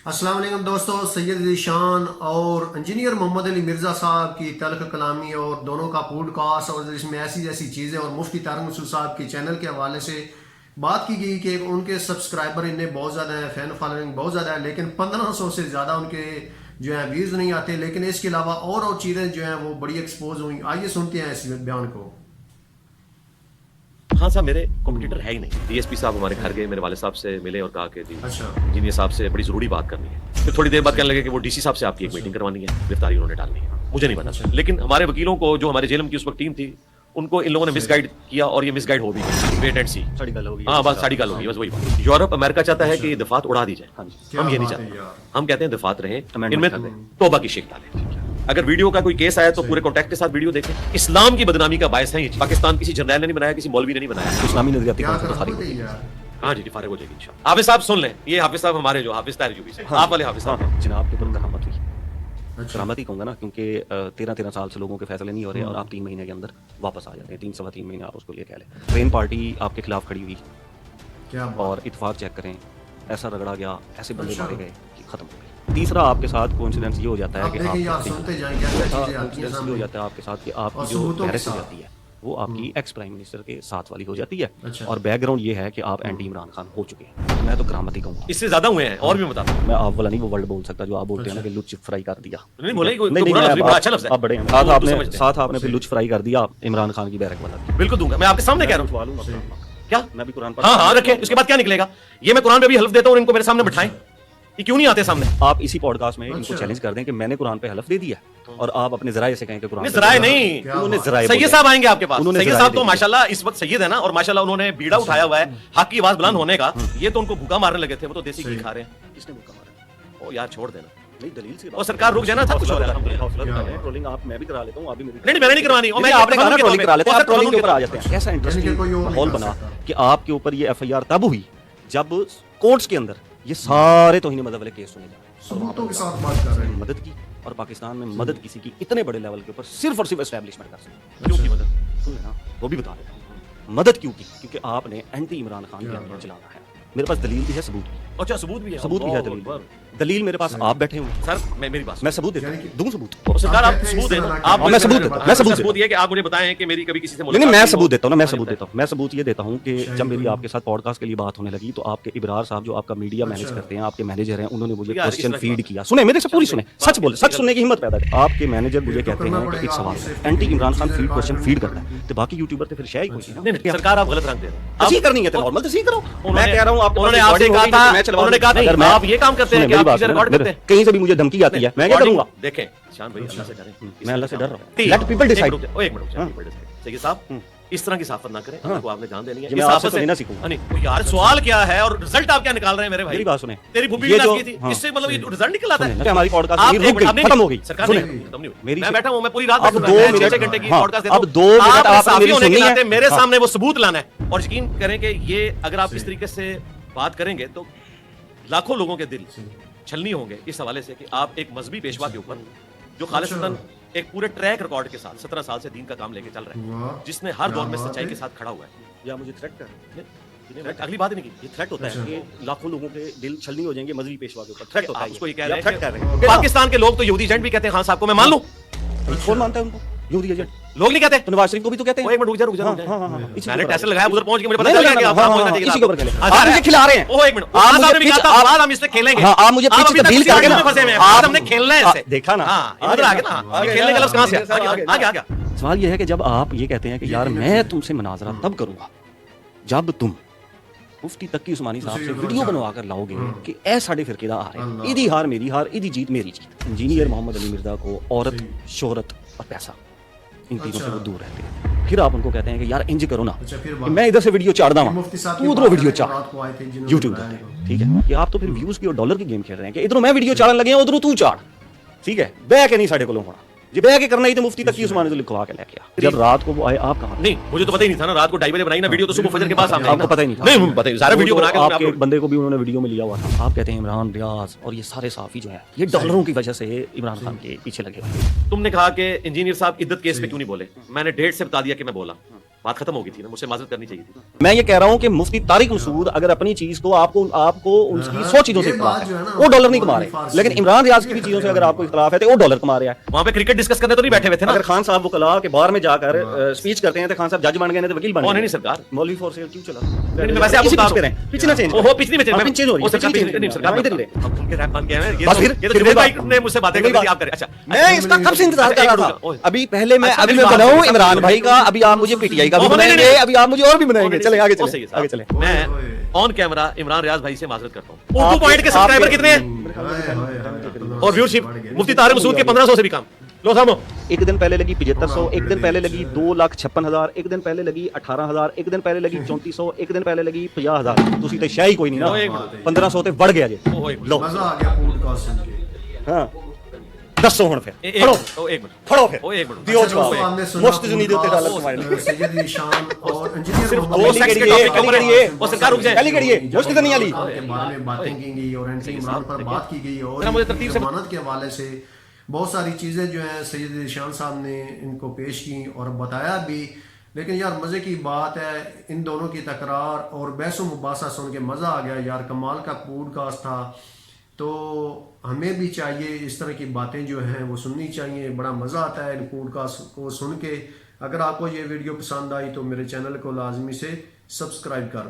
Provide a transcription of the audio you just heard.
अस्सलाम वालेकुम दोस्तों, सैयद अली शान और इंजीनियर मोहम्मद अली मिर्ज़ा साहब की तल्ख कलामी और दोनों का पॉडकास्ट और इसमें ऐसी ऐसी चीज़ें और मुफ्ती तारिक मसूद साहब के चैनल के हवाले से बात की गई कि उनके सब्सक्राइबर इन्हें बहुत ज़्यादा है, फ़ैन फॉलोइंग बहुत ज़्यादा है, लेकिन 1500 से ज़्यादा उनके जो है व्यूज़ नहीं आते। लेकिन इसके अलावा और चीज़ें जो हैं वो बड़ी एक्सपोज हुई। आइए सुनते हैं इस बयान को। हाँ साहब, मेरे कॉम्पिटिटर है ही नहीं। डीएसपी साहब हमारे घर गए, मेरे वाले साहब से मिले और कहा कि जी इंजीनियर साहब से बड़ी जरूरी बात करनी है। फिर थोड़ी देर बाद कहने लगे कि वो डीसी साहब से आपकी एक मीटिंग करवानी है, गिरफ्तारी उन्होंने डालनी है। मुझे नहीं पता, लेकिन हमारे वकीलों को, जो हमारे जेलम की उस वक्त टीम थी, उनको इन लोगों ने मिसगाइड किया और ये मिसगाइड हो भी गई। वेट एंड सी, हाँ बस साड़ी गल होगी, बस वही बात। यूरोप अमेरिका चाहता है कि ये दफात उड़ा दी जाए, हम ये नहीं चाहते। हम कहते हैं दफात रहे, इनमें तौबा की शेख डालें। अगर वीडियो का कोई केस आया तो पूरे कॉन्टेक्ट के साथ वीडियो देखें। इस्लाम की बदनामी का बायस है ये। पाकिस्तान किसी जर्नैल ने नहीं बनाया, किसी मौलवी ने नहीं बनाया। इस्लामी नजरियाती कौन सा फारिग होगी? हाँ जी, फारिग हो जाएगी इंशाल्लाह। हाफिज साहब सुन लें, ये हाफिज साहब हमारे जो हाफिज तारिक यूबी से, आप वाले हाफिज साहब जनाब के ऊपर करामत हुई। करामत ही कहूँगा ना, क्योंकि 13 साल से लोगों के फैसले नहीं हो रहे और आप 3 महीने के अंदर वापस आ जाते हैं। 3 महीने आप उसको लिए कह लें। ट्रेन पार्टी आपके खिलाफ खड़ी हुई और इत्तेफाक चेक करें, ऐसा रगड़ा गया, ऐसे बंदे मारे गए कि खत्म हो गई। तीसरा आपके साथ कोइंसिडेंस ये हो जाता है कि हो जाता है आपके साथ कि आपकी जो मैरिज हो जाती है वो आपकी एक्स प्राइम मिनिस्टर के साथ वाली हो जाती है। और बैकग्राउंड ये है कि आप एंटी इमरान खान हो चुके हैं। मैं तो करामत ही कहूँगा, इससे ज्यादा हुए हैं और भी बता। मैं आप वाला नहीं वो वर्ड बोल सकता जो आप बोलते हैं ना कि लुच फ्राई कर दिया। नहीं बोले, आप बड़े हैं, साथ आपने फिर लुच फ्राई कर दिया इमरान खान की बैरक वाला। बिल्कुल दूंगा, मैं आपके सामने कह रहा हूँ। क्या मैं भी कुरान हाँ रखें, उसके बाद क्या निकलेगा? ये मैं कुरान पे भी हल्फ देता हूँ, इनको मेरे सामने बिठाएं। ये क्यों नहीं आते सामने? आप इसी पॉडकास्ट में इनको चैलेंज कर दें कि मैंने कुरान पे हलफ दे दिया और आप अपने जराये से कहें कि कुरान जराये नहीं, उन्होंने जराये। सैयद साहब आएंगे आपके पास। सैयद साहब तो माशाल्लाह इस वक्त सैयद है ना, और माशाल्लाह उन्होंने बीड़ा उठाया हुआ है हक की आवाज बुलंद होने का। ये तो उनको भूखा मारने लगे थे, वो तो देसी घी खा रहे हैं। किसने भूखा मारा? ओ यार छोड़ देना, नहीं दलील से। और सरकार रुक जाए ना, सब कुछ हो रहा है। ट्रोलिंग आप मैं भी करा लेता हूं, आप भी मेरी नहीं, मैंने नहीं करवानी। और मैं आपने कहा ट्रोलिंग करा लेते हैं, आप ट्रोलिंग के ऊपर आ जाते हैं। ऐसा इंटरेस्टिंग माहौल बना कि आपके ऊपर ये एफआईआर तब हुई जब कोर्ट्स के अंदर ये सारे तौहीन मज़हब वाले केस सुने जाए, सबूतों के साथ बात कर रहे हैं। मदद की। और पाकिस्तान में मदद किसी की इतने बड़े लेवल के ऊपर सिर्फ और सिर्फ एस्टैब्लिशमेंट कर सकती। क्यों की मदद सुन लेना, वो भी बता देता हूं। मदद क्यों की? क्योंकि आपने एंटी इमरान खान के अंदर चलाना है। मेरे पास दलील भी है, सबूत भी। अच्छा, सबूत भी है? सबूत भी है, दलील मेरे पास। आप बैठे हुए सर, मेरी बात, मैं सबूत देता हूं, दूं सबूत। सरकार आप सबूत दें, आप मैं सबूत देता हूं। मैं सबूत ये कि आप मुझे बताएं कि मेरी कभी किसी से नहीं, मैं सबूत देता हूं ना, मैं सबूत देता हूं। मैं सबूत ये देता हूं कि जब मेरी आपके साथ पॉडकास्ट के लिए बात होने लगी तो आपके इब्रार साहब जो आपका मीडिया मैनेज करते हैं, आपके मैनेजर हैं, उन्होंने मुझे क्वेश्चन फीड किया। सुने मेरे से पूरी सुने, सच बोले, सच सुनने की हिम्मत पैदा करें। आपके मैनेजर मुझे कहते हैं कि एक सवाल anti Imran Khan feed question feed करता है तो बाकी यूट्यूबर तो फिर शेयर ही कोई नहीं। सरकार आप गलत रंग दे रहे हैं। तस्दीक करनी है तो नॉर्मल तस्दीक करो। मैं कह रहा हूं आप, उन्होंने आपसे कहा था, उन्होंने कहा था आप ये काम करते हैं कि आप चीजें रिकॉर्ड करते हैं। कहीं से भी मुझे धमकी आती है, मैं क्या करूंगा? देखें शान भाई, अल्लाह से डरें। मैं अल्लाह से डर रहा हूं। Let people decide. एक मिनट सैयद साहब, इस तरह की साफत ना करें, आपको आपने जान देनी है। मैं आपसे तो नहीं ना सीखूंगा। नहीं यार, सवाल क्या है और रिजल्ट आप क्या निकाल रहे हैं मेरे भाई? मेरी बात सुने, तेरी भूपी भी की थी, इससे मतलब ये रिजल्ट निकल आता है। हमारी पॉडकास्ट खत्म हो गई। सरकार मेरी, मैं बैठा हूं, मैं पूरी रात 2 घंटे की पॉडकास्ट देता हूं। अब 2 मिनट आपने होने के नाते मेरे सामने वो सबूत लाना है। और यकीन करें कि ये अगर आप इस तरीके से बात करेंगे तो लाखों लोगों के दिल छलनी होंगे इस हवाले से कि आप एक मजहबी पेशवा के ऊपर जो खालिस्तन एक पूरे ट्रैक रिकॉर्ड के साथ 17 साल से दीन का काम लेके चल रहा है, जिसने हर दौर में सच्चाई के साथ खड़ा हुआ है। या मुझे थ्रेट कर, अगली बात ही नहीं की। ये थ्रेट होता है कि लाखों लोगों के दिल छलनी हो जाएंगे मजहबी पेशवा के ऊपर। थ्रेट होता है, उसको ये कह रहे हैं। पाकिस्तान के लोग तो यहूदी एजेंट भी कहते हैं खान साहब को, मैं मान लूं। कौन मानता है उनको यहूदी एजेंट? लोग नहीं कहते। तो नवाज शरीफ को भी तो कहते हैं। एक मिनट रुक जा। मैंने टेस्ट लगाया, उधर पहुंच के मुझे पता नहीं, चल गया कि आप पहुंचना चाहिए। इसी के ऊपर खेलें। आप मुझे खिला रहे हैं। ओ एक मिनट, आप साहब ने भी कहा था आज हम इससे खेलेंगे। हां, आप मुझे पीछे तब्दील करके ना फंसे हुए हैं। आज हमने खेलना है इससे। देखा ना, हां इधर आ गया ना, खेलने का लफ्ज कहां से आ गया? सवाल ये है कि जब आप ये कहते हैं कि यार मैं तुमसे मुनाजरा तब करूंगा जब तुम मुफ्ती तकी उस्मानी साहब से वीडियो बनवा कर लाओगे कि ए साढ़े फिरके दा आ रहे, इदी हार मेरी हार, इदी जीत मेरी जीत। इंजीनियर मोहम्मद अली मिर्जा को औरत, शोहरत और पैसा, इन तीनों से वो दूर रहते हैं। फिर आप उनको कहते हैं कि यार इंज करो ना कि मैं इधर से वीडियो चाड़दा हूं, तू उधरों वीडियो चाड़ यूट्यूब पे। ठीक है कि आप तो फिर व्यूज की और डॉलर की गेम खेल रहे हैं कि इधरों मैं वीडियो चाड़न लगे उधरों तू चाड़। ठीक है, बह के नहीं साढ़े को होना, जी बह के करना ही तो मुफ्ती तक की उस्मानी तो लिखवा के लेके आ। जब रात को वो आए, आप कहां? नहीं, मुझे तो पता ही नहीं था ना, रात को 2:30 बजे बनाई ना वीडियो, तो सुबह फजर के बाद सामने आपको पता ही नहीं था? नहीं पता ही, सारा वीडियो बना के आपके बंदे को भी उन्होंने वीडियो में लिया हुआ था। आप कहते हैं इमरान, रियाज और ये सारे साफी जो है ये डॉलरों की वजह से इमरान खान के पीछे लगे हुए। तुमने कहा कि इंजीनियर साहब इद्दत केस पे क्यों नहीं बोले? मैंने डेट से बता दिया कि मैं बोला। बात खत्म हो गई थी ना, मुझसे माजरत करनी चाहिए थी। मैं ये कह रहा हूँ कि मुफ्ती तारिक मसूद अगर अपनी चीज को आपको उसकी 100 चीजों से ये इख्तिलाफ बात जो है ना, है, वो डॉलर नहीं कमा मौलवी रहे, फारसी लेकिन इमरान रियाज की भी चीजों से अगर आपको इख्तिलाफ है तो वो डॉलर कमा रहा है। वहां पे क्रिकेट डिस्कस करने तो नहीं बैठे हुए थे ना। अगर खान साहब वो कला के बार में जाकर स्पीच करते हैं तो खान साहब जज बन गए नहीं तो वकील बन कौन है गए। नहीं सरकार, मौलवी फोर से क्यों चला? मैं वैसे आपको बता रहा हूं। पिच ना चेंज ओहो पिच नहीं में पिच चेंज हो रही है, सरकार पिच नहीं सरकार इधर ही रहे। अब उनके रैप बन गए हैं ये बस तो फिर जुबैर भाई ने मुझसे बातें कर दी, आप करें। अच्छा मैं इसका कब से इंतजार कर रहा था, अभी पहले मैं अच्छा, अभी मेरी मैं बात बनाऊं सुनो। इमरान भाई का, अभी आप मुझे पीटीआई का भी नहीं, नहीं, बनाएंगे, नहीं। अभी आप मुझे और भी बनाएंगे। चले आगे वो सही चले है आगे साहब। चले। मैं ऑन कैमरा इमरान रियाज भाई से माजरत करता हूं। उर्दू पॉइंट के सब्सक्राइबर कितने हैं और व्यूअरशिप मुफ्ती तारिक मसूद के 1500 से भी कम। लो थामो। एक दिन पहले लगी 7500, एक दिन पहले लगी 2,56,000, एक दिन पहले लगी 18,000, एक दिन पहले लगी 3400, एक दिन पहले लगी 50,000। ਤੁਸੀਂ ਤੇ ਸ਼ਾਹੀ ਕੋਈ ਨਹੀਂ ਉਹ ਇੱਕ ਨਾ, ਮਿੰਟ। 1500 ਤੇ ਵੜ ਗਿਆ ਜੇ। ਉਹ ਇੱਕ ਮਿੰਟ। ਲਓ मजा आ गया पॉडकास्ट सुन के। ਹਾਂ ਦੱਸੋ ਹੁਣ ਫਿਰ एक ਫੜੋ मिनट, एक मिनट, ਫੜੋ ਫਿਰ एक मिनट। ਦਿਓ अच्छा, दोस्तों, आपने ਜਵਾਬ सुना ਮੁਫਤ ਜ਼ਮੀਨ ਦੇ ਉੱਤੇ ਡਾਲਰ पॉडकास्ट, ਕਮਾਏ ਨੇ। सैयद अली शान और इंजीनियर सिर्फ मोहम्मद वो अली सेक्स के करिए, टॉपिक कली करिए। वो सरकार रुक जाए। कली करिए, मुश्त तो नहीं आली। के बारे में बातें की गई और एंटी इमरान पर बात की गई और जरा मुझे तरतीब से जमानत के हवाले से बहुत सारी चीज़ें जो हैं सैयद अली शान साहब ने इनको पेश की और बताया भी। लेकिन यार मज़े की बात है, इन दोनों की तकरार और बहस व मुबासा सुन के मज़ा आ गया यार, कमाल का पॉडकास्ट था। तो हमें भी चाहिए इस तरह की बातें जो हैं वो सुननी चाहिए, बड़ा मज़ा आता है इन पॉडकास्ट को सुन के। अगर आपको ये वीडियो पसंद आई तो मेरे चैनल को लाजमी से सब्सक्राइब कर दें।